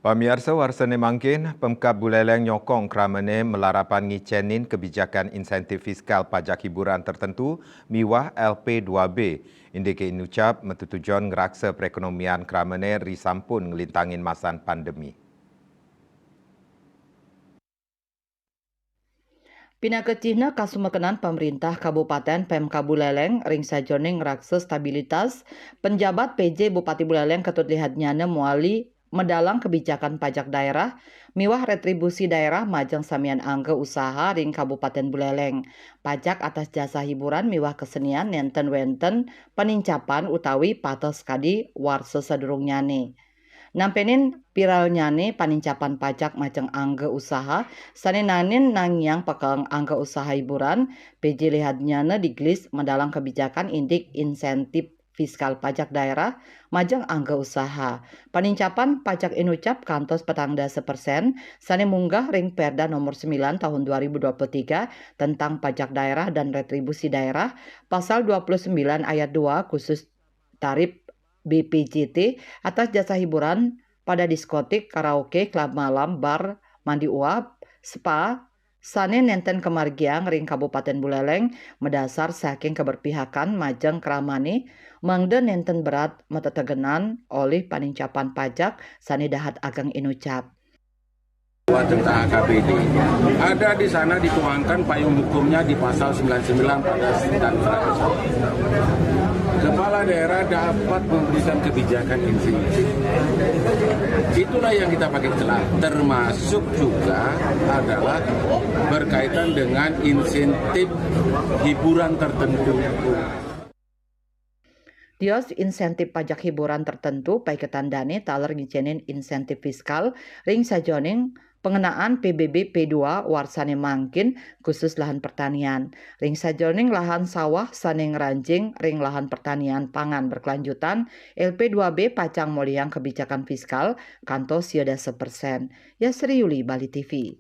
Pamirsa warsane mangkin, Pemkab Buleleng nyokong kramane melarapan ngicenin kebijakan insentif fiskal pajak hiburan tertentu miwah LP2B. Indike inucap metutujon ngeraksa perekonomian kramane risampun ngelintangin masan pandemi. Pinakecihna kasumekenan pemerintah Kabupaten Pemkab Buleleng ring sajone ngraksa stabilitas penjabat PJ Bupati Buleleng ketut lihatnyana muali medalang kebijakan pajak daerah miwah retribusi daerah majeng samian angge usaha ring Kabupaten Buleleng pajak atas jasa hiburan miwah kesenian nenten wenten penincapan utawi patos kadi warsa sadurungnyane. Nampenin viralnyane panincapan pajak maceng angge usaha sanenanin nangyang pekeng angge usaha hiburan PJ lihatnyana diglis mendalang kebijakan indik insentif fiskal pajak daerah majeng angge usaha. Panincapan pajak inucap kantos petangda 1% sane munggah ring Perda nomor 9 tahun 2023 tentang pajak daerah dan retribusi daerah pasal 29 ayat 2 khusus tarif BPJT atas jasa hiburan pada diskotik, karaoke, klub malam, bar, mandi uap, spa, sane nenten kemargiang ring Kabupaten Buleleng medasar saking keberpihakan majeng keramane mangde nenten berat metetegenan oleh panincapan pajak sane dahat ageng inucap. Tentang AKBD. Ada di sana dituangkan payung hukumnya di pasal 99 dan 100. Kepala daerah dapat memberikan kebijakan insentif. Itulah yang kita pakai celah. Termasuk juga adalah berkaitan dengan insentif hiburan tertentu. Dios insentif pajak hiburan tertentu paiketan dane taler ngicenin insentif fiskal ring sajoning pengenaan PBB P2 warsane mangkin khusus lahan pertanian. Ring sajoning lahan sawah sane ngranjing ring lahan pertanian pangan berkelanjutan LP2B pacang moliang kebijakan fiskal kantos yoda 1%. Ya Sri Yuli Bali TV.